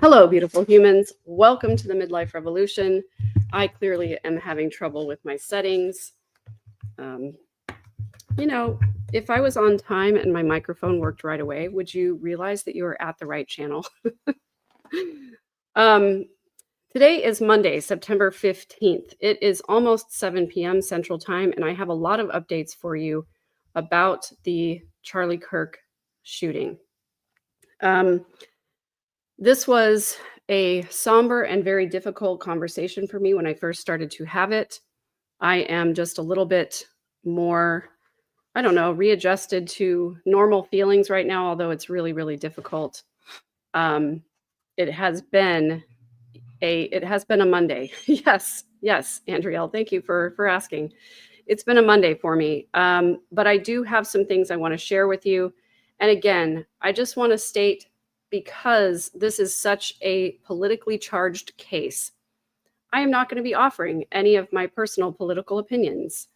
Hello, beautiful humans. Welcome to the Midlife Revolution. I clearly am having trouble with my settings. Um, if I was on time and my microphone worked right away, would you realize that you are at the right channel? um, Today is Monday, September 15th. It is almost 7 p.m. Central Time, and I have a lot of updates for you about the Charlie Kirk shooting. This was a somber and very difficult conversation for me when I first started to have it. I am just a little bit more, readjusted to normal feelings right now, although it's really, really difficult. It has been a Monday. Yes, Andrielle, thank you for asking. It's been a Monday for me, but I do have some things I want to share with you. And again, I just want to state, because this is such a politically charged case, I am not going to be offering any of my personal political opinions.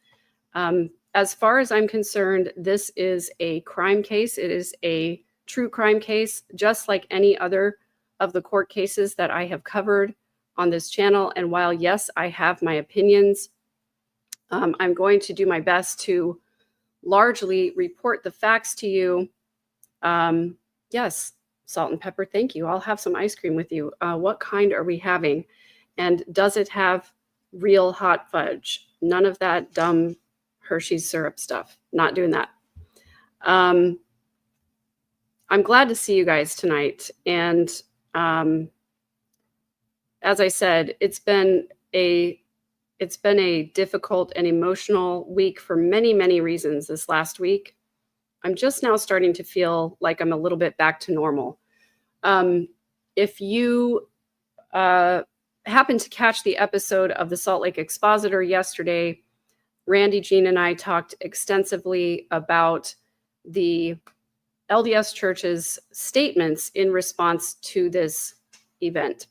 As far as I'm concerned, this is a crime case. It is a true crime case, just like any other of the court cases that I have covered on this channel. And while, yes, I have my opinions, I'm going to do my best to largely report the facts to you. Yes, salt and pepper, thank you. I'll have some ice cream with you. What kind are we having? And does it have real hot fudge? None of that dumb Hershey's syrup stuff. Not doing that. I'm glad to see you guys tonight. And as I said, it's been a difficult and emotional week for many, many reasons this last week. I'm just now starting to feel like I'm a little bit back to normal. If you happened to catch the episode of the Salt Lake Expositor yesterday, Randy, Jean, and I talked extensively about the LDS Church's statements in response to this event.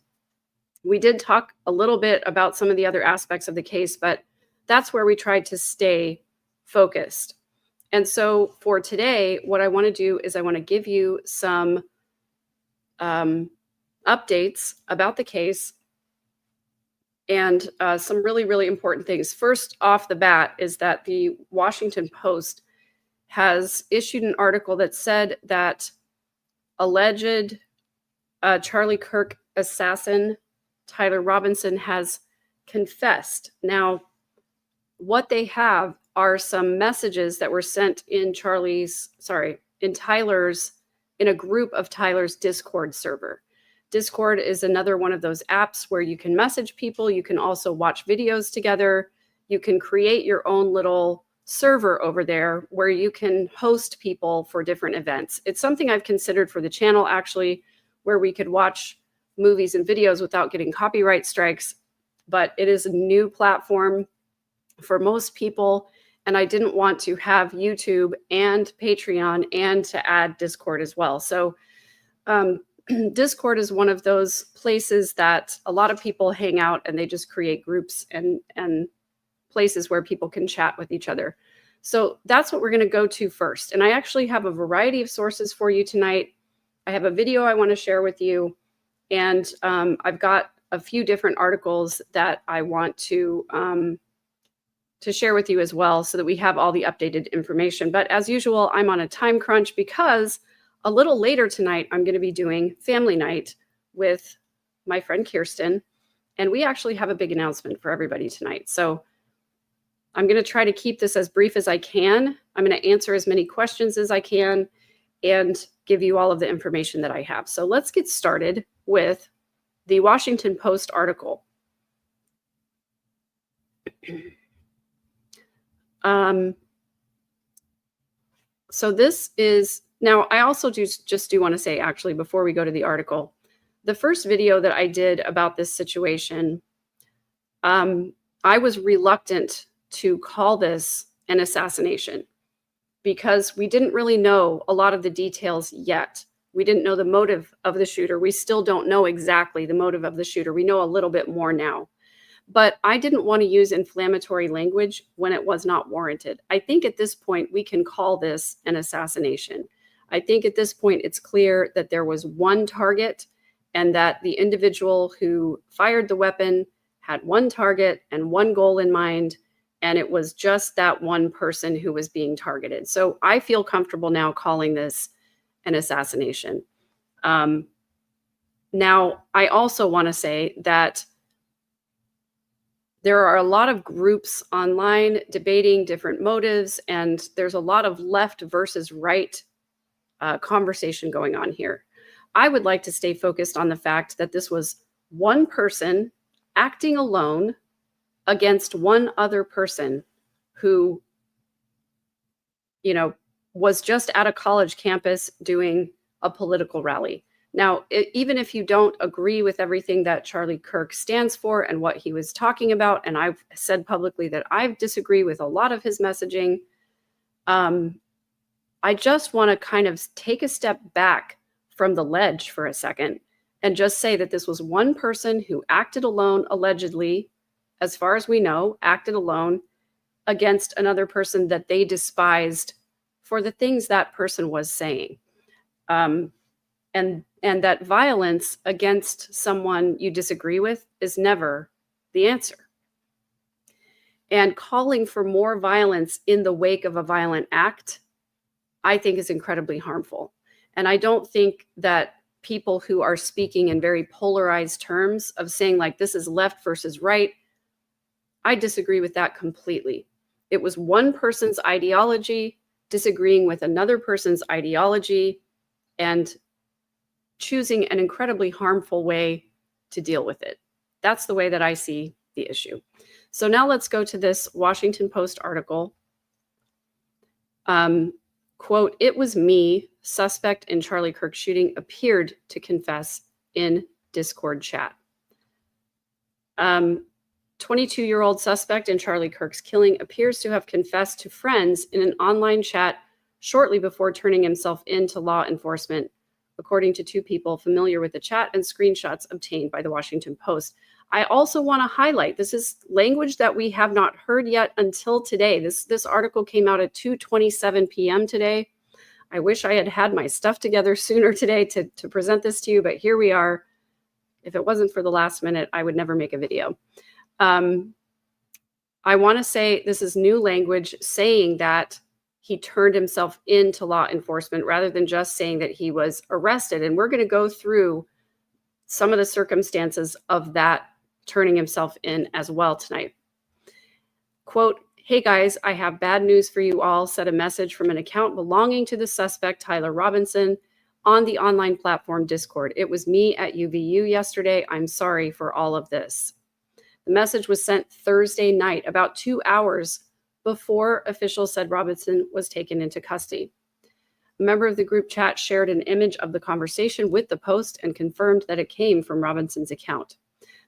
We did talk a little bit about some of the other aspects of the case, but that's where we tried to stay focused. And so for today, what I want to do is I want to give you some updates about the case and some really, really important things. First off the bat is that the Washington Post has issued an article that said that alleged Charlie Kirk assassin Tyler Robinson has confessed. Now, what they have are some messages that were sent in in a group of Tyler's Discord server. Discord is another one of those apps where you can message people. You can also watch videos together. You can create your own little server over there where you can host people for different events. It's something I've considered for the channel, actually, where we could watch movies and videos without getting copyright strikes. But it is a new platform for most people, and I didn't want to have YouTube and Patreon and to add Discord as well. So Discord is one of those places that a lot of people hang out, and they just create groups and places where people can chat with each other. So that's what we're going to go to first. And I actually have a variety of sources for you tonight. I have a video I want to share with you, and I've got a few different articles that I want to share with you as well, so that we have all the updated information. But as usual, I'm on a time crunch because a little later tonight, I'm going to be doing family night with my friend Kirsten, and we actually have a big announcement for everybody tonight. So I'm going to try to keep this as brief as I can. I'm going to answer as many questions as I can and give you all of the information that I have. So let's get started with the Washington Post article. So this is, now I also just do want to say, actually, before we go to the article, the first video that I did about this situation, I was reluctant to call this an assassination because we didn't really know a lot of the details yet. We didn't know the motive of the shooter. We still don't know exactly the motive of the shooter. We know a little bit more now. But I didn't want to use inflammatory language when it was not warranted. I think at this point, we can call this an assassination. I think at this point, it's clear that there was one target and that the individual who fired the weapon had one target and one goal in mind, and it was just that one person who was being targeted. So I feel comfortable now calling this an assassination. Now, I also want to say that there are a lot of groups online debating different motives, and there's a lot of left versus right conversation going on here. I would like to stay focused on the fact that this was one person acting alone against one other person who, was just at a college campus doing a political rally. Now, even if you don't agree with everything that Charlie Kirk stands for and what he was talking about, and I've said publicly that I disagree with a lot of his messaging, I just want to kind of take a step back from the ledge for a second and just say that this was one person who acted alone, allegedly, as far as we know, acted alone against another person that they despised for the things that person was saying. And that violence against someone you disagree with is never the answer. And calling for more violence in the wake of a violent act, I think, is incredibly harmful. And I don't think that people who are speaking in very polarized terms of saying like this is left versus right, I disagree with that completely. It was one person's ideology disagreeing with another person's ideology and choosing an incredibly harmful way to deal with it. That's the way that I see the issue. So now let's go to this Washington Post article. Quote, "It was me, suspect in Charlie Kirk shooting, appeared to confess in Discord chat." 22-year-old suspect in Charlie Kirk's killing appears to have confessed to friends in an online chat shortly before turning himself in to law enforcement, according to two people familiar with the chat and screenshots obtained by the Washington Post. I also want to highlight, this is language that we have not heard yet until today. This article came out at 2:27 p.m. today. I wish I had had my stuff together sooner today to present this to you, but here we are. If it wasn't for the last minute, I would never make a video. I want to say this is new language saying that he turned himself into law enforcement rather than just saying that he was arrested. And we're going to go through some of the circumstances of that turning himself in as well tonight. Quote, "Hey guys, I have bad news for you all," said a message from an account belonging to the suspect, Tyler Robinson, on the online platform Discord. "It was me at UVU yesterday. I'm sorry for all of this." The message was sent Thursday night, about 2 hours before officials said Robinson was taken into custody. A member of the group chat shared an image of the conversation with the Post and confirmed that it came from Robinson's account.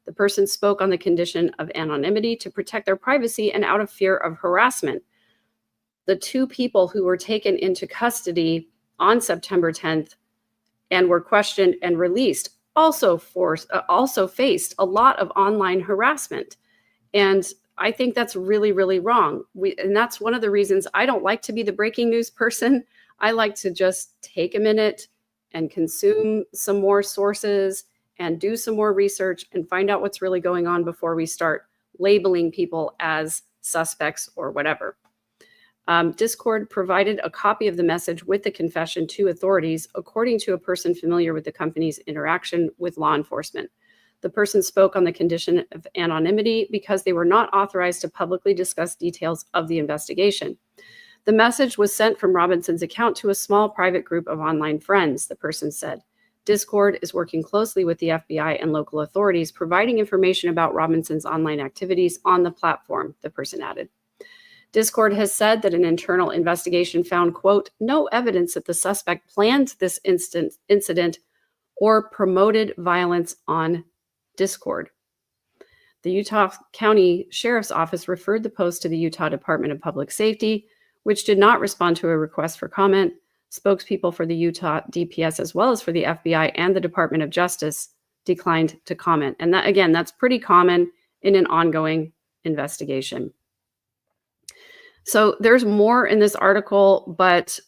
The person spoke on the condition of anonymity to protect their privacy and out of fear of harassment. The two people who were taken into custody on September 10th and were questioned and released also faced a lot of online harassment. And I think that's really, really wrong. And that's one of the reasons I don't like to be the breaking news person. I like to just take a minute and consume some more sources and do some more research and find out what's really going on before we start labeling people as suspects or whatever. Discord provided a copy of the message with the confession to authorities, according to a person familiar with the company's interaction with law enforcement. The person spoke on the condition of anonymity because they were not authorized to publicly discuss details of the investigation. The message was sent from Robinson's account to a small private group of online friends, the person said. Discord is working closely with the FBI and local authorities, providing information about Robinson's online activities on the platform, the person added. Discord has said that an internal investigation found, quote, "no evidence that the suspect planned this incident or promoted violence on Discord." The Utah County Sheriff's Office referred the Post to the Utah Department of Public Safety, which did not respond to a request for comment. Spokespeople for the Utah DPS, as well as for the FBI and the Department of Justice, declined to comment. And that, again, that's pretty common in an ongoing investigation. So there's more in this article, but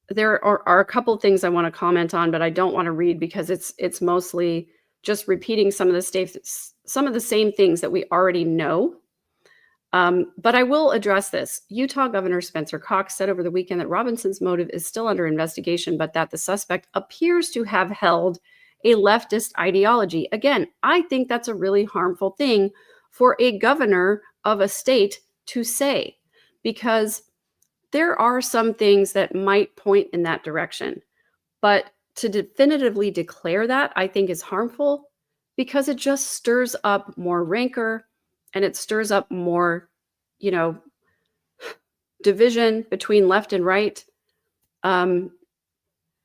there are a couple things I want to comment on, but I don't want to read because it's mostly just repeating some of the same things that we already know. But I will address this. Utah Governor Spencer Cox said over the weekend that Robinson's motive is still under investigation, but that the suspect appears to have held a leftist ideology. Again, I think that's a really harmful thing for a governor of a state to say, because there are some things that might point in that direction. But to definitively declare that, I think is harmful because it just stirs up more rancor and it stirs up more, you know, division between left and right.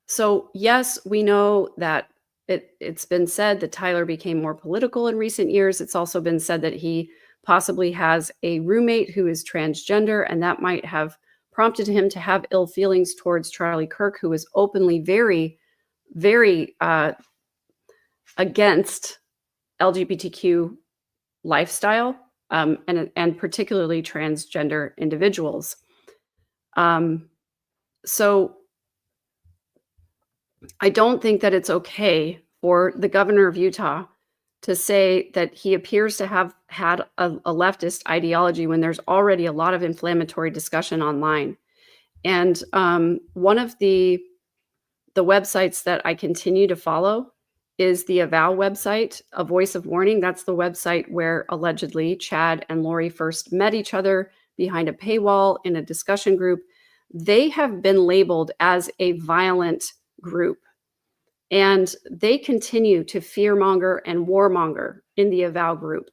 So yes, we know that it's been said that Tyler became more political in recent years. It's also been said that he possibly has a roommate who is transgender, and that might have prompted him to have ill feelings towards Charlie Kirk, who is openly very, very against LGBTQ lifestyle, and particularly transgender individuals. So I don't think that it's okay for the governor of Utah to say that he appears to have had a leftist ideology when there's already a lot of inflammatory discussion online. And one of the websites that I continue to follow is the Avow website, A Voice of Warning. That's the website where allegedly Chad and Lori first met each other behind a paywall in a discussion group. They have been labeled as a violent group, and they continue to fearmonger and warmonger in the Avow group.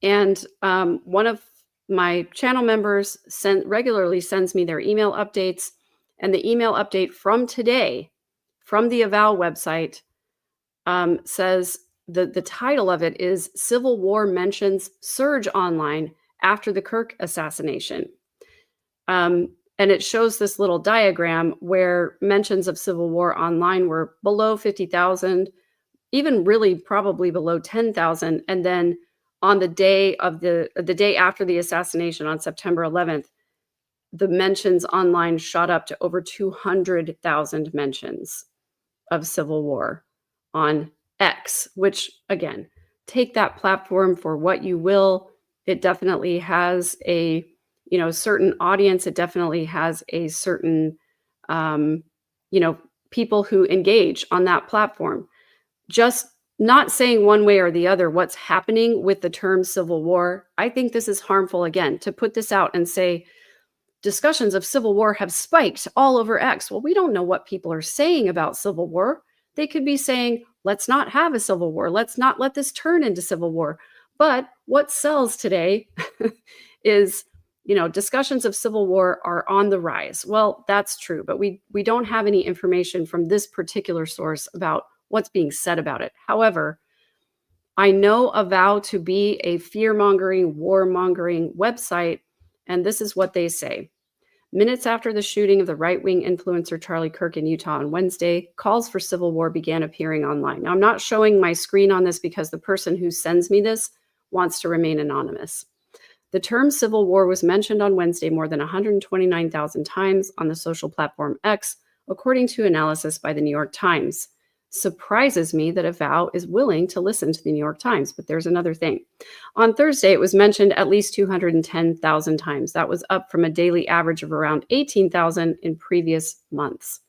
And one of my channel members regularly sends me their email updates, and the email update from today from the Avow website says the title of it is Civil War Mentions Surge Online After the Kirk Assassination. And it shows this little diagram where mentions of Civil War online were below 50,000, even really probably below 10,000. And then on the day of the day after the assassination on September 11th, the mentions online shot up to over 200,000 mentions of Civil War on X, which again, take that platform for what you will. It definitely has a certain audience. It definitely has a certain, people who engage on that platform. Just not saying one way or the other what's happening with the term Civil War. I think this is harmful, again, to put this out and say discussions of Civil War have spiked all over X. Well, we don't know what people are saying about Civil War. They could be saying, let's not have a Civil War. Let's not let this turn into Civil War. But what sells today is, discussions of Civil War are on the rise. Well, that's true, but we don't have any information from this particular source about what's being said about it. However, I know Avow to be a fear-mongering, war-mongering website, and this is what they say. Minutes after the shooting of the right-wing influencer Charlie Kirk in Utah on Wednesday, calls for civil war began appearing online. Now, I'm not showing my screen on this because the person who sends me this wants to remain anonymous. The term civil war was mentioned on Wednesday more than 129,000 times on the social platform X, according to analysis by the New York Times. Surprises me that Avow is willing to listen to the New York Times, but there's another thing. On Thursday, it was mentioned at least 210,000 times. That was up from a daily average of around 18,000 in previous months.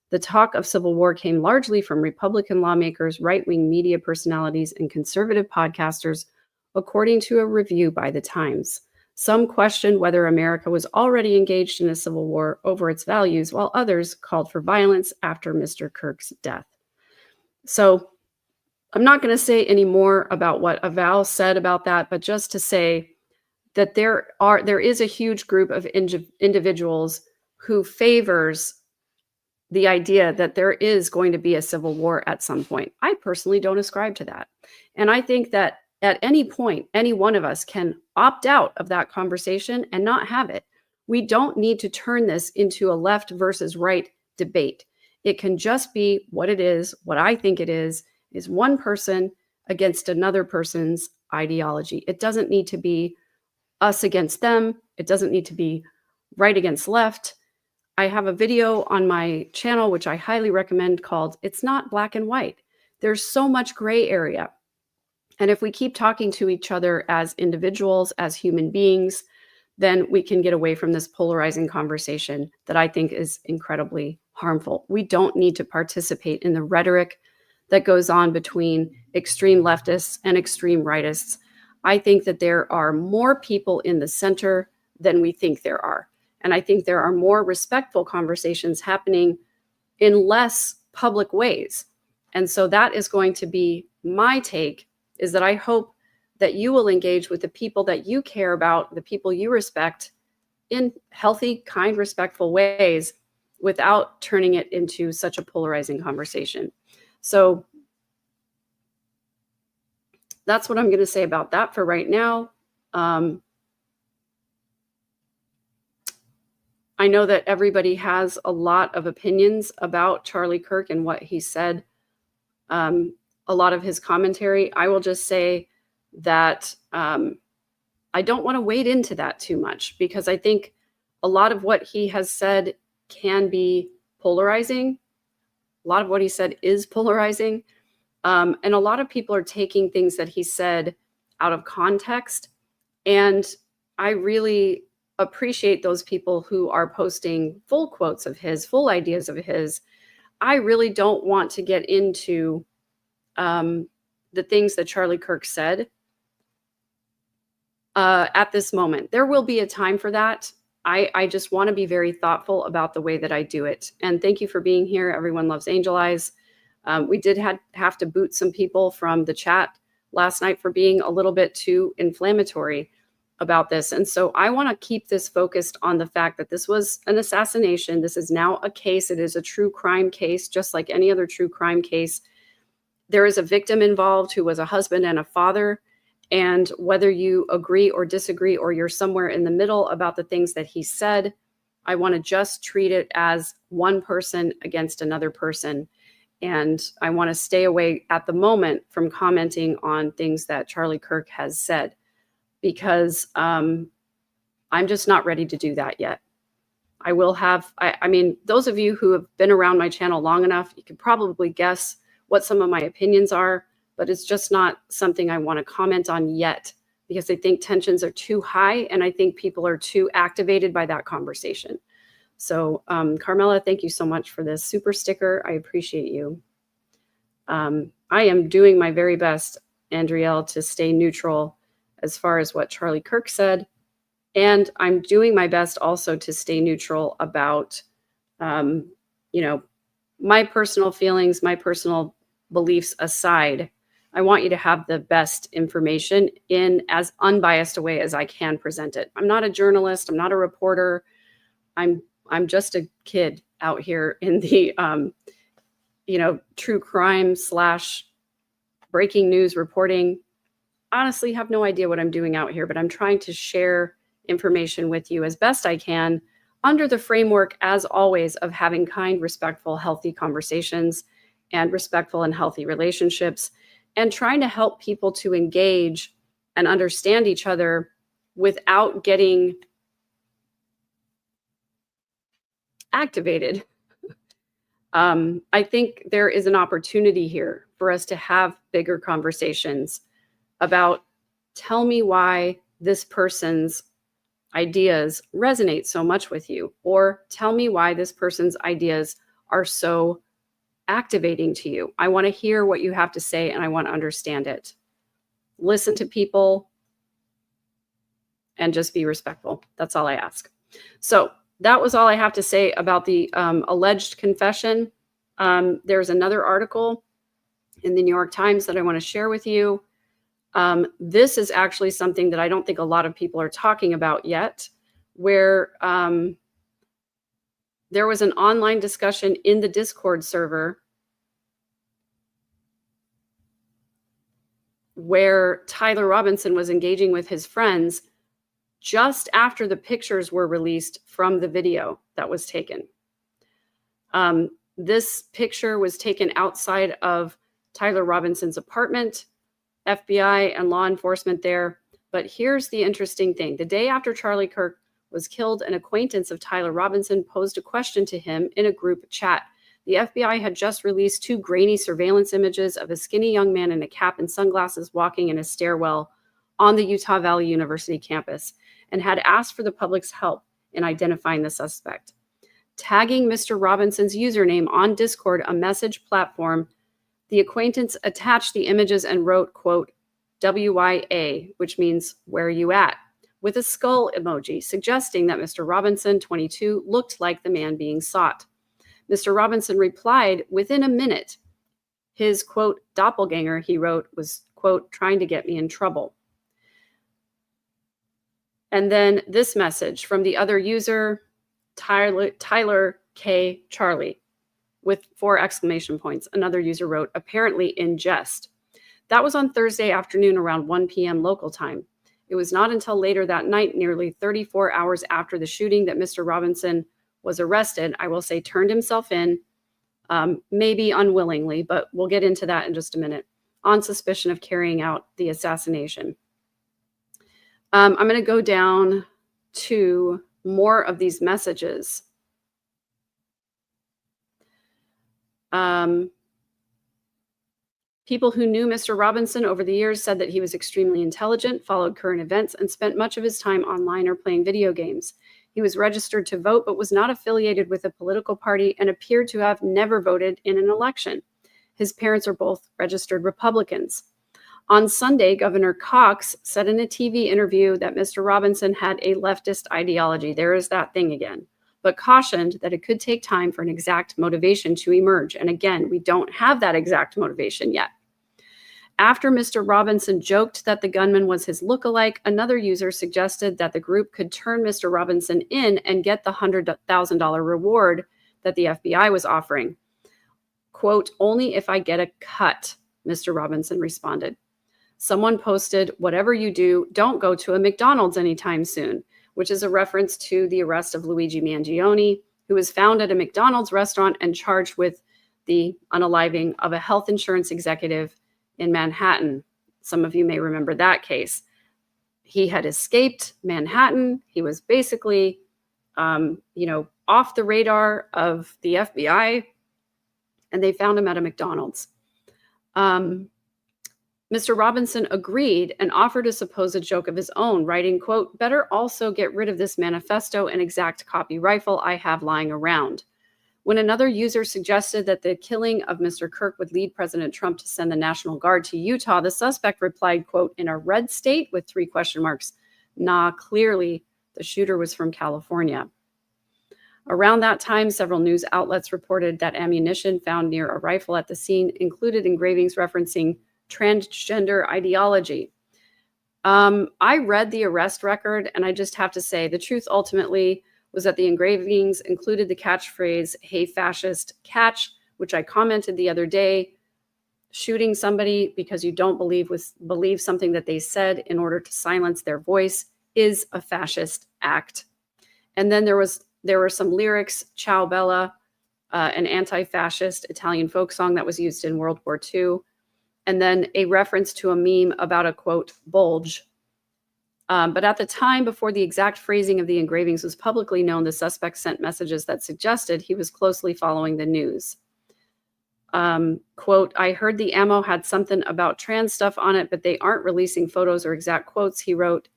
The talk of civil war came largely from Republican lawmakers, right-wing media personalities, and conservative podcasters, according to a review by the Times. Some questioned whether America was already engaged in a civil war over its values, while others called for violence after Mr. Kirk's death. So I'm not going to say any more about what Avow said about that, but just to say that there is a huge group of individuals who favors the idea that there is going to be a civil war at some point. I personally don't ascribe to that. And I think that at any point, any one of us can opt out of that conversation and not have it. We don't need to turn this into a left versus right debate. It can just be what it is, what I think it is one person against another person's ideology. It doesn't need to be us against them. It doesn't need to be right against left. I have a video on my channel, which I highly recommend, called It's Not Black and White. There's so much gray area. And if we keep talking to each other as individuals, as human beings, then we can get away from this polarizing conversation that I think is incredibly harmful. We don't need to participate in the rhetoric that goes on between extreme leftists and extreme rightists. I think that there are more people in the center than we think there are. And I think there are more respectful conversations happening in less public ways. And so that is going to be my take, is that I hope that you will engage with the people that you care about, the people you respect, in healthy, kind, respectful ways without turning it into such a polarizing conversation. So that's what I'm going to say about that for right now. I know that everybody has a lot of opinions about Charlie Kirk and what he said, a lot of his commentary. I will just say that I don't want to wade into that too much, because I think a lot of what he has said can be polarizing. A lot of what he said is polarizing. And a lot of people are taking things that he said out of context. And I really appreciate those people who are posting full quotes of his, full ideas of his. I really don't want to get into the things that Charlie Kirk said at this moment. There will be a time for that. I just want to be very thoughtful about the way that I do it. And thank you for being here. Everyone loves Angel Eyes. We did have to boot some people from the chat last night for being a little bit too inflammatory about this. And so I want to keep this focused on the fact that this was an assassination. This is now a case. It is a true crime case, just like any other true crime case. There is a victim involved who was a husband and a father. And whether you agree or disagree, or you're somewhere in the middle about the things that he said, I want to just treat it as one person against another person. And I want to stay away at the moment from commenting on things that Charlie Kirk has said, because I'm just not ready to do that yet. I will have, I mean, those of you who have been around my channel long enough, you can probably guess what some of my opinions are, but it's just not something I want to comment on yet, because I think tensions are too high and I think people are too activated by that conversation. So Carmela, thank you so much for this super sticker. I appreciate you. I am doing my very best, Andrielle, to stay neutral as far as what Charlie Kirk said. And I'm doing my best also to stay neutral about, my personal feelings, my personal beliefs aside. I want you to have the best information in as unbiased a way as I can present it. I'm not a journalist. I'm not a reporter. I'm just a kid out here in the, true crime / breaking news reporting. Honestly, have no idea what I'm doing out here, but I'm trying to share information with you as best I can under the framework, as always, of having kind, respectful, healthy conversations and respectful and healthy relationships, and trying to help people to engage and understand each other without getting activated. I think there is an opportunity here for us to have bigger conversations about, tell me why this person's ideas resonate so much with you, or tell me why this person's ideas are so activating to you. I want to hear what you have to say and I want to understand it. Listen to people and just be respectful. That's all I ask. So that was all I have to say about the alleged confession. There's another article in the New York Times that I want to share with you. This is actually something that I don't think a lot of people are talking about yet, where there was an online discussion in the Discord server where Tyler Robinson was engaging with his friends just after the pictures were released from the video that was taken. This picture was taken outside of Tyler Robinson's apartment, FBI and law enforcement there. But here's the interesting thing. The day after Charlie Kirk was killed, an acquaintance of Tyler Robinson posed a question to him in a group chat. The FBI had just released 2 grainy surveillance images of a skinny young man in a cap and sunglasses walking in a stairwell on the Utah Valley University campus and had asked for the public's help in identifying the suspect. Tagging Mr. Robinson's username on Discord, a message platform, the acquaintance attached the images and wrote, quote, WYA, which means where you at, with a skull emoji, suggesting that Mr. Robinson, 22, looked like the man being sought. Mr. Robinson replied within a minute. His, quote, doppelganger, he wrote, was, quote, trying to get me in trouble. And then this message from the other user, Tyler K. Charlie, with 4 exclamation points. Another user wrote, apparently in jest. That was on Thursday afternoon around 1 p.m. local time. It was not until later that night, nearly 34 hours after the shooting, that Mr. Robinson was arrested. I will say turned himself in, maybe unwillingly, but we'll get into that in just a minute, on suspicion of carrying out the assassination. I'm going to go down to more of these messages. People who knew Mr. Robinson over the years said that he was extremely intelligent, followed current events, and spent much of his time online or playing video games. He was registered to vote, but was not affiliated with a political party and appeared to have never voted in an election. His parents are both registered Republicans. On Sunday, Governor Cox said in a TV interview that Mr. Robinson had a leftist ideology. There is that thing again, but cautioned that it could take time for an exact motivation to emerge. And again, we don't have that exact motivation yet. After Mr. Robinson joked that the gunman was his lookalike, another user suggested that the group could turn Mr. Robinson in and get the $100,000 reward that the FBI was offering. Quote, only if I get a cut, Mr. Robinson responded. Someone posted, whatever you do, don't go to a McDonald's anytime soon, which is a reference to the arrest of Luigi Mangione, who was found at a McDonald's restaurant and charged with the unaliving of a health insurance executive in Manhattan. Some of you may remember that case. He had escaped Manhattan. He was basically, off the radar of the FBI, and they found him at a McDonald's. Mr. Robinson agreed and offered a supposed joke of his own, writing, quote, better also get rid of this manifesto and exact copy rifle I have lying around. When another user suggested that the killing of Mr. Kirk would lead President Trump to send the National Guard to Utah, the suspect replied, quote, in a red state with 3 question marks. Nah, clearly the shooter was from California. Around that time, several news outlets reported that ammunition found near a rifle at the scene included engravings referencing transgender ideology. I read the arrest record, and I just have to say the truth ultimately was that the engravings included the catchphrase, hey fascist, catch, which I commented the other day. Shooting somebody because you don't believe something that they said in order to silence their voice is a fascist act. And then there were some lyrics, Ciao Bella, an anti-fascist Italian folk song that was used in World War II. And then a reference to a meme about a, quote, bulge. But at the time, before the exact phrasing of the engravings was publicly known, the suspect sent messages that suggested he was closely following the news. Quote, I heard the ammo had something about trans stuff on it, but they aren't releasing photos or exact quotes, he wrote.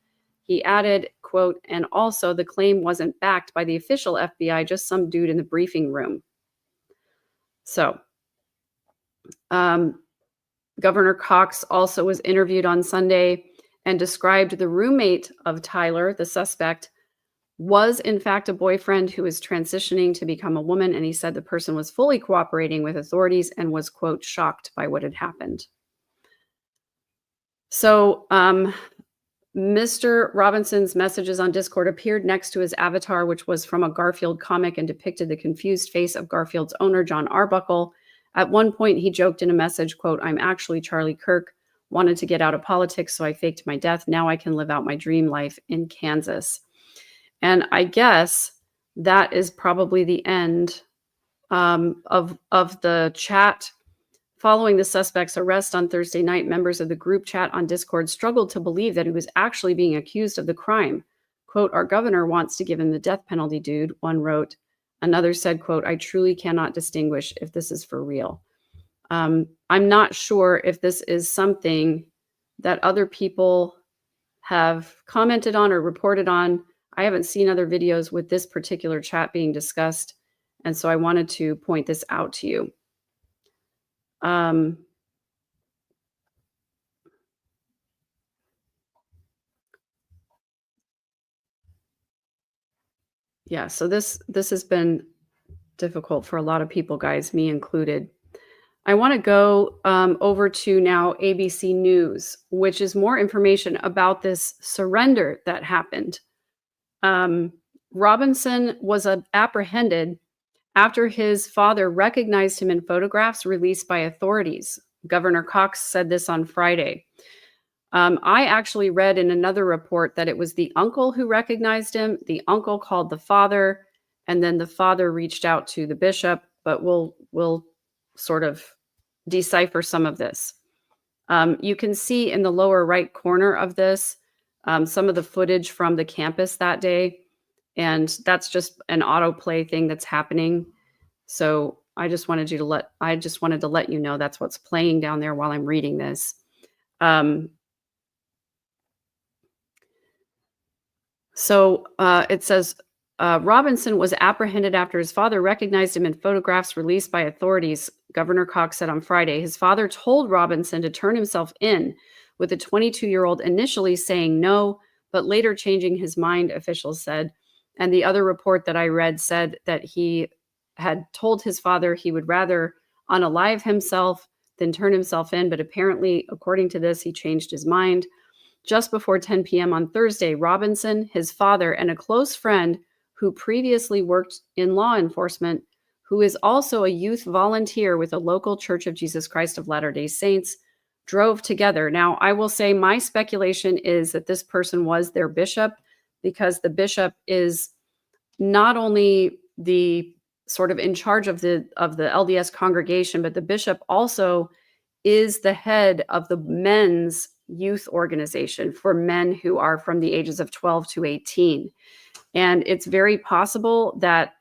He added, quote, and also the claim wasn't backed by the official FBI, just some dude in the briefing room. So, Governor Cox also was interviewed on Sunday and described the roommate of Tyler, the suspect, was in fact a boyfriend who was transitioning to become a woman. And he said the person was fully cooperating with authorities and was, quote, shocked by what had happened. So Mr. Robinson's messages on Discord appeared next to his avatar, which was from a Garfield comic and depicted the confused face of Garfield's owner, John Arbuckle. At one point, he joked in a message, quote, I'm actually Charlie Kirk, wanted to get out of politics, so I faked my death. Now I can live out my dream life in Kansas. And I guess that is probably the end of the chat. Following the suspect's arrest on Thursday night, members of the group chat on Discord struggled to believe that he was actually being accused of the crime. quote, our governor wants to give him the death penalty, dude, one wrote. Another said, quote, I truly cannot distinguish if this is for real. I'm not sure if this is something that other people have commented on or reported on. I haven't seen other videos with this particular chat being discussed, and so I wanted to point this out to you. Yeah, so this has been difficult for a lot of people, guys, me included. I want to go over to now ABC News, which is more information about this surrender that happened. Robinson was apprehended after his father recognized him in photographs released by authorities. Governor Cox said this on Friday. I actually read in another report that it was the uncle who recognized him. The uncle called the father, and then the father reached out to the bishop, but we'll sort of decipher some of this. You can see in the lower right corner of this some of the footage from the campus that day, and that's just an autoplay thing that's happening. So I just wanted to let you know that's what's playing down there while I'm reading this. It says Robinson was apprehended after his father recognized him in photographs released by authorities, Governor Cox said on Friday. His father told Robinson to turn himself in, with the 22-year-old initially saying no, but later changing his mind, officials said. And the other report that I read said that he had told his father he would rather unalive himself than turn himself in, but apparently, according to this, he changed his mind. Just before 10 p.m. on Thursday, Robinson, his father, and a close friend who previously worked in law enforcement, who is also a youth volunteer with a local Church of Jesus Christ of Latter-day Saints, drove together. Now, I will say my speculation is that this person was their bishop, because the bishop is not only the sort of in charge of the LDS congregation, but the bishop also is the head of the men's youth organization for men who are from the ages of 12 to 18. And it's very possible that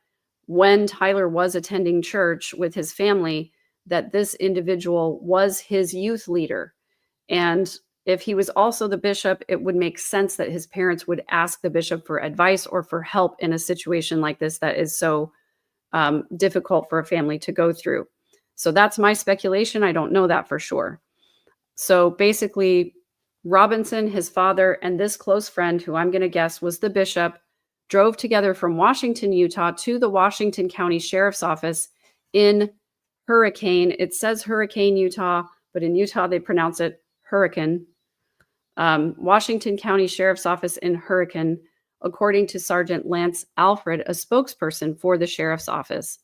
when Tyler was attending church with his family, that this individual was his youth leader. And if he was also the bishop, it would make sense that his parents would ask the bishop for advice or for help in a situation like this that is so difficult for a family to go through. So that's my speculation. I don't know that for sure. So basically, Robinson, his father, and this close friend, who I'm going to guess was the bishop, drove together from Washington, Utah to the Washington County Sheriff's Office in Hurricane. It says Hurricane, Utah, but in Utah they pronounce it Hurricane. Washington County Sheriff's Office in Hurricane, according to Sergeant Lance Alfred, a spokesperson for the sheriff's office.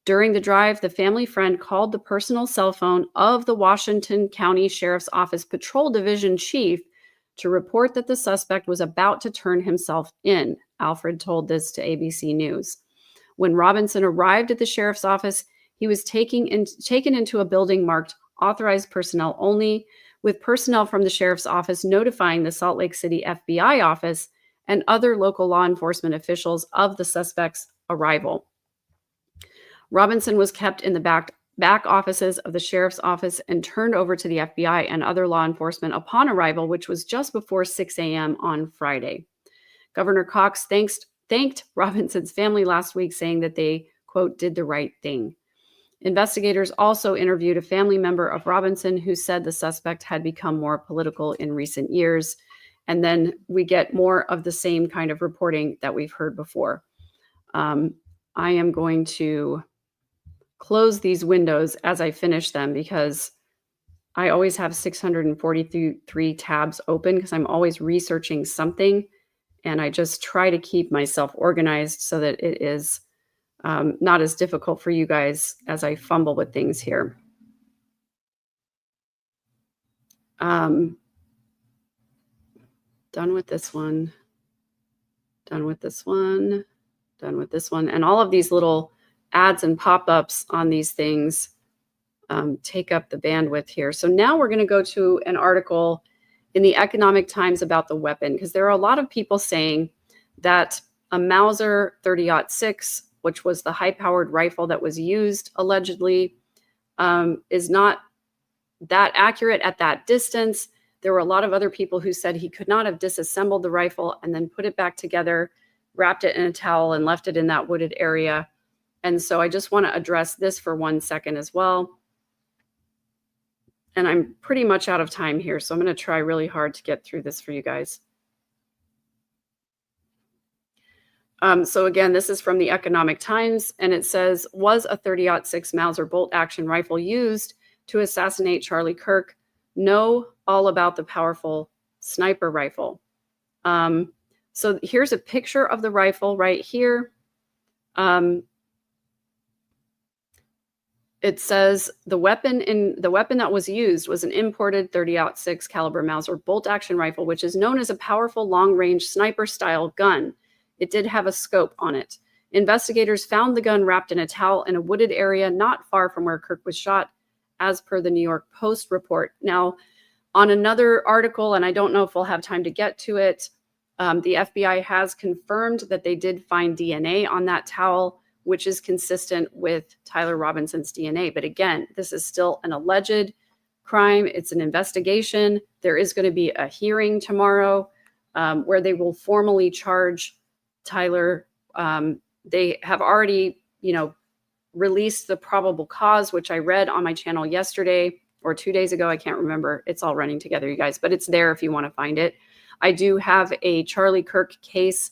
During the drive, the family friend called the personal cell phone of the Washington County Sheriff's Office Patrol Division Chief to report that the suspect was about to turn himself in. Alfred told this to ABC News. When Robinson arrived at the sheriff's office, he was taken into a building marked authorized personnel only, with personnel from the sheriff's office notifying the Salt Lake City FBI office and other local law enforcement officials of the suspect's arrival. Robinson was kept in the back offices of the sheriff's office and turned over to the FBI and other law enforcement upon arrival, which was just before 6 a.m. on Friday. Governor Cox thanked Robinson's family last week, saying that they, quote, did the right thing. Investigators also interviewed a family member of Robinson who said the suspect had become more political in recent years. And then we get more of the same kind of reporting that we've heard before. I am going to close these windows as I finish them, because I always have 643 tabs open because I'm always researching something, and I just try to keep myself organized so that it is not as difficult for you guys as I fumble with things here. Done with this one. Done with this one. Done with this one. And all of these little ads and pop-ups on these things take up the bandwidth here. So now we're going to go to an article in the Economic Times about the weapon, because there are a lot of people saying that a Mauser 30-06, which was the high-powered rifle that was used allegedly, is not that accurate at that distance. There were a lot of other people who said he could not have disassembled the rifle and then put it back together, wrapped it in a towel, and left it in that wooded area. And so I just want to address this for 1 second as well. And I'm pretty much out of time here, so I'm going to try really hard to get through this for you guys. So again, this is from the Economic Times, and it says, was a 30-06 Mauser bolt-action rifle used to assassinate Charlie Kirk? Know all about the powerful sniper rifle. So here's a picture of the rifle right here. It says the weapon that was used was an imported 30-06 caliber Mauser bolt-action rifle, which is known as a powerful long-range sniper-style gun. It did have a scope on it. Investigators found the gun wrapped in a towel in a wooded area not far from where Kirk was shot, as per the New York Post report. Now, on another article, and I don't know if we'll have time to get to it, the FBI has confirmed that they did find DNA on that towel, which is consistent with Tyler Robinson's DNA. But again, this is still an alleged crime. It's an investigation. There is going to be a hearing tomorrow where they will formally charge Tyler. They have already, released the probable cause, which I read on my channel yesterday or 2 days ago. I can't remember. It's all running together, you guys, but it's there if you want to find it. I do have a Charlie Kirk case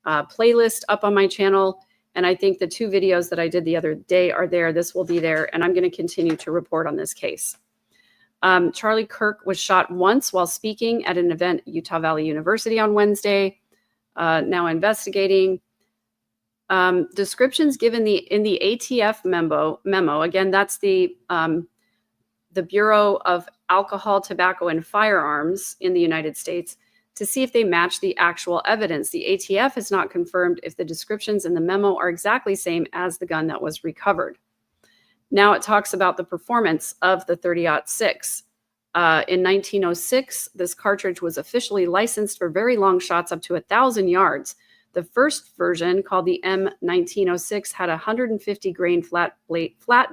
playlist up on my channel. And I think the 2 videos that I did the other day are there. This will be there. And I'm going to continue to report on this case. Charlie Kirk was shot once while speaking at an event at Utah Valley University on Wednesday. Now investigating. Descriptions given in the ATF memo. Again, that's the Bureau of Alcohol, Tobacco, and Firearms in the United States, to see if they match the actual evidence. The ATF has not confirmed if the descriptions in the memo are exactly same as the gun that was recovered. Now it talks about the performance of the 30-06. In 1906, this cartridge was officially licensed for very long shots up to 1,000 yards. The first version, called the M1906, had a 150 grain flat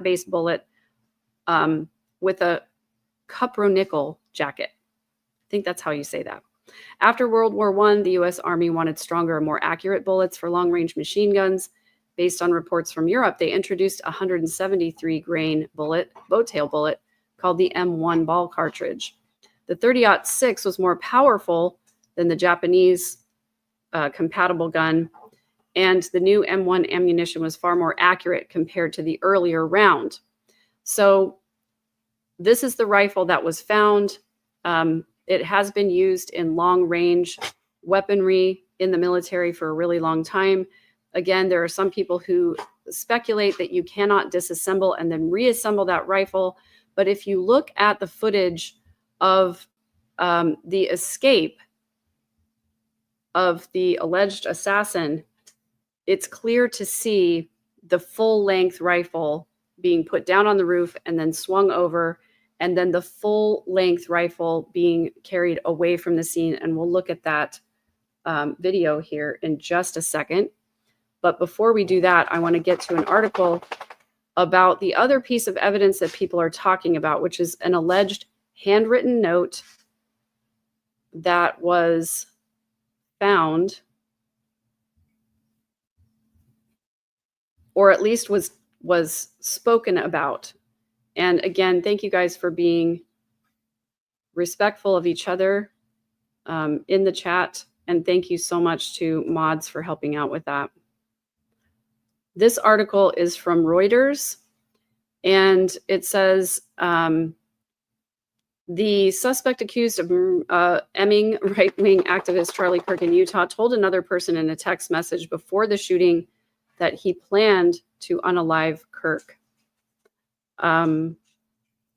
base bullet with a cupronickel jacket. I think that's how you say that. After World War I, the U.S. Army wanted stronger and more accurate bullets for long-range machine guns. Based on reports from Europe, they introduced a 173 grain boat tail bullet, called the M1 ball cartridge. The 30-06 was more powerful than the Japanese compatible gun, and the new M1 ammunition was far more accurate compared to the earlier round. So this is the rifle that was found. It has been used in long-range weaponry in the military for a really long time. Again, there are some people who speculate that you cannot disassemble and then reassemble that rifle. But if you look at the footage of the escape of the alleged assassin, it's clear to see the full-length rifle being put down on the roof and then swung over, and then the full-length rifle being carried away from the scene. And we'll look at that video here in just a second. But before we do that, I want to get to an article about the other piece of evidence that people are talking about, which is an alleged handwritten note that was found, or at least was spoken about. And again, thank you guys for being respectful of each other in the chat. And thank you so much to mods for helping out with that. This article is from Reuters, and it says the suspect accused of emming right-wing activist Charlie Kirk in Utah told another person in a text message before the shooting that he planned to unalive Kirk.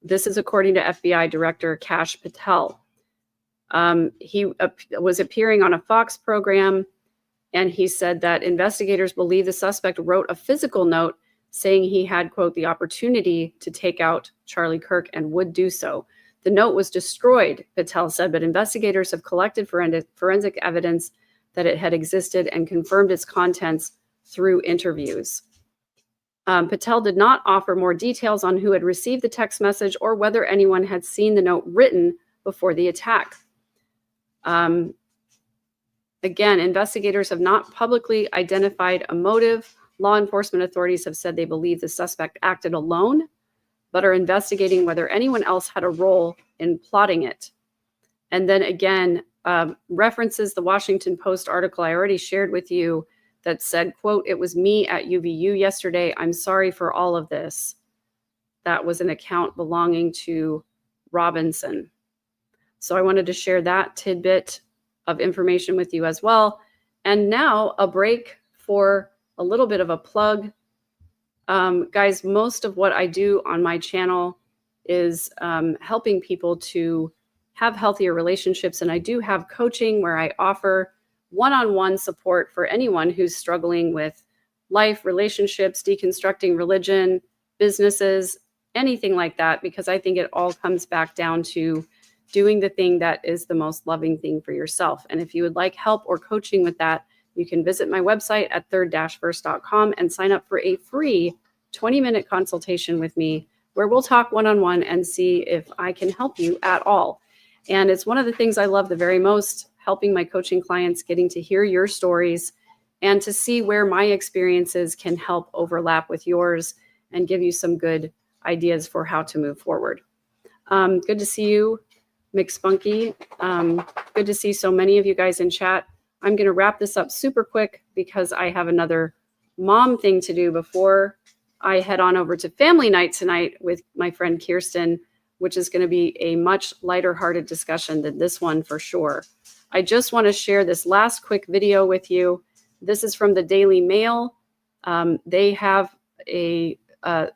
This is according to FBI Director Kash Patel. He was appearing on a Fox program, and he said that investigators believe the suspect wrote a physical note saying he had, quote, the opportunity to take out Charlie Kirk and would do so. The note was destroyed, Patel said, but investigators have collected forensic evidence that it had existed and confirmed its contents through interviews. Patel did not offer more details on who had received the text message or whether anyone had seen the note written before the attack. Again, investigators have not publicly identified a motive. Law enforcement authorities have said they believe the suspect acted alone, but are investigating whether anyone else had a role in plotting it. And then again, references the Washington Post article I already shared with you that said, quote, "It was me at UVU yesterday. I'm sorry for all of this." That was an account belonging to Robinson. So I wanted to share that tidbit of information with you as well. And now a break for a little bit of a plug. Guys, most of what I do on my channel is helping people to have healthier relationships. And I do have coaching where I offer one-on-one support for anyone who's struggling with life, relationships, deconstructing religion, businesses, anything like that, because I think it all comes back down to doing the thing that is the most loving thing for yourself. And if you would like help or coaching with that, you can visit my website at third-verse.com and sign up for a free 20-minute consultation with me where we'll talk one-on-one and see if I can help you at all. And it's one of the things I love the very most, helping my coaching clients, getting to hear your stories and to see where my experiences can help overlap with yours and give you some good ideas for how to move forward. Good to see you, McSpunky. Good to see so many of you guys in chat. I'm going to wrap this up super quick because I have another mom thing to do before I head on over to family night tonight with my friend Kirsten, which is going to be a much lighter hearted discussion than this one for sure. I just want to share this last quick video with you. This is from the Daily Mail. They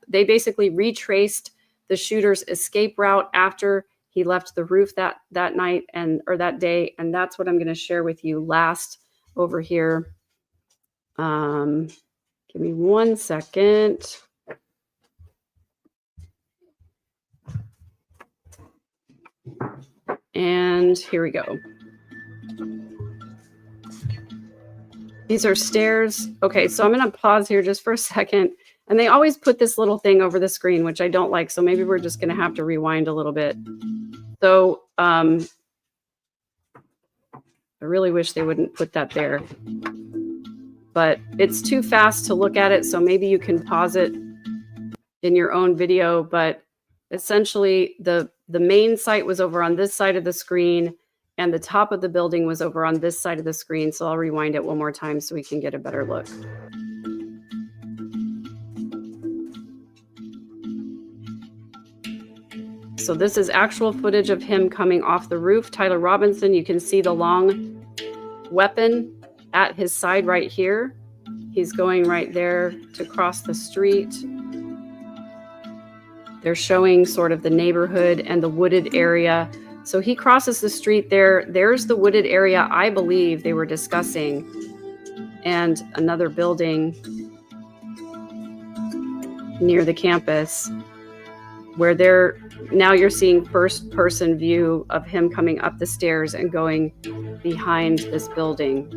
basically retraced the shooter's escape route after he left the roof that night or that day. And that's what I'm going to share with you last over here. Give me 1 second. And here we go. These are stairs. Okay, so I'm going to pause here just for a second. And they always put this little thing over the screen, which I don't like. So maybe we're just going to have to rewind a little bit. So I really wish they wouldn't put that there. But it's too fast to look at it. So maybe you can pause it in your own video. But essentially, the main site was over on this side of the screen. And the top of the building was over on this side of the screen. So I'll rewind it one more time so we can get a better look. So this is actual footage of him coming off the roof. Tyler Robinson, you can see the long weapon at his side right here. He's going right there to cross the street. They're showing sort of the neighborhood and the wooded area. So he crosses the street there. There's the wooded area I believe they were discussing. And another building near the campus where now you're seeing first person view of him coming up the stairs and going behind this building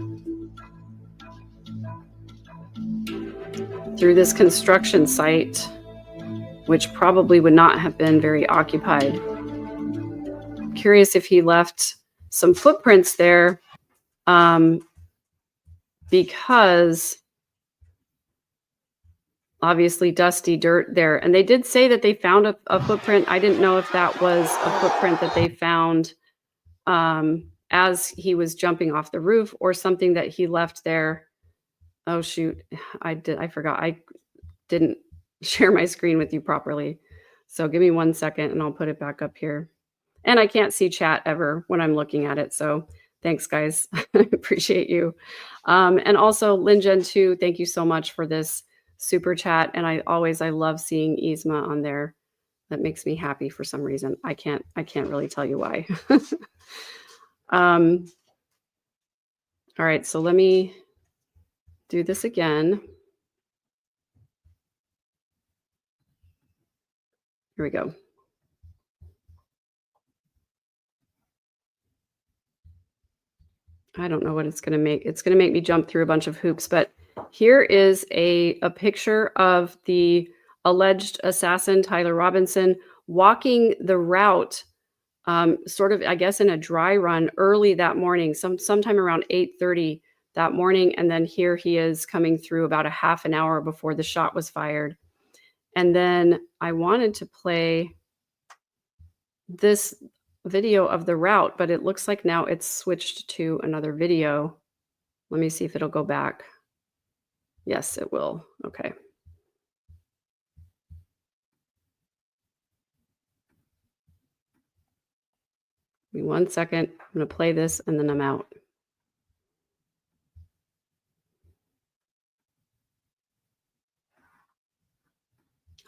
through this construction site, which probably would not have been very occupied. Curious if he left some footprints there, because obviously dusty dirt there. And they did say that they found a footprint. I didn't know if that was a footprint that they found as he was jumping off the roof or something that he left there. Oh shoot, I forgot. I didn't share my screen with you properly. So give me 1 second and I'll put it back up here. And I can't see chat ever when I'm looking at it. So thanks, guys. I appreciate you. And also, Linjen2, thank you so much for this super chat. And I love seeing Yzma on there. That makes me happy for some reason. I can't really tell you why. All right, so let me do this again. Here we go. I don't know what it's going to make. It's going to make me jump through a bunch of hoops, but here is a picture of the alleged assassin, Tyler Robinson, walking the route, sort of, I guess, in a dry run early that morning, sometime around 8:30 that morning. And then here he is coming through about a half an hour before the shot was fired. And then I wanted to play this video of the route, but it looks like now it's switched to another video. Let me see if it'll go back. Yes, it will. Okay. Give me 1 second. I'm going to play this and then I'm out.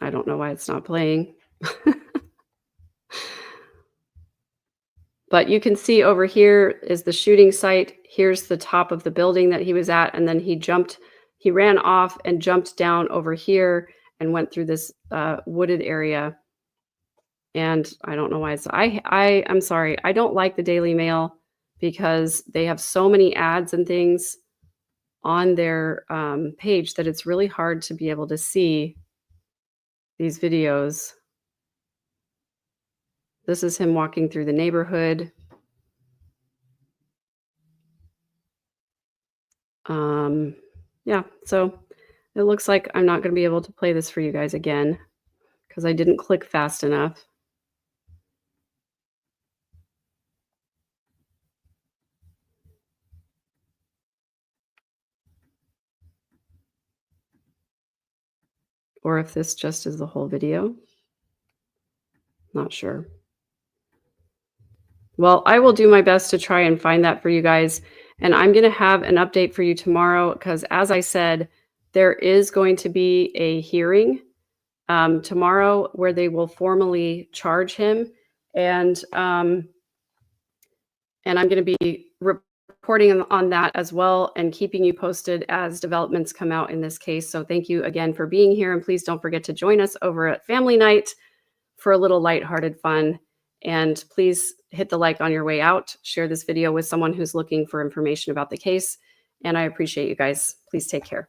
I don't know why it's not playing. But you can see over here is the shooting site. Here's the top of the building that he was at. And then he ran off and jumped down over here and went through this wooded area. And I don't know why it's, I'm sorry. I don't like the Daily Mail because they have so many ads and things on their page that it's really hard to be able to see these videos. This is him walking through the neighborhood. Yeah, so it looks like I'm not going to be able to play this for you guys again because I didn't click fast enough. Or if this just is the whole video. Not sure. Well, I will do my best to try and find that for you guys. And I'm going to have an update for you tomorrow because, as I said, there is going to be a hearing tomorrow where they will formally charge him. And I'm going to be reporting on that as well and keeping you posted as developments come out in this case. So thank you again for being here. And please don't forget to join us over at Family Night for a little lighthearted fun. And please hit the like on your way out. Share this video with someone who's looking for information about the case. And I appreciate you guys. Please take care.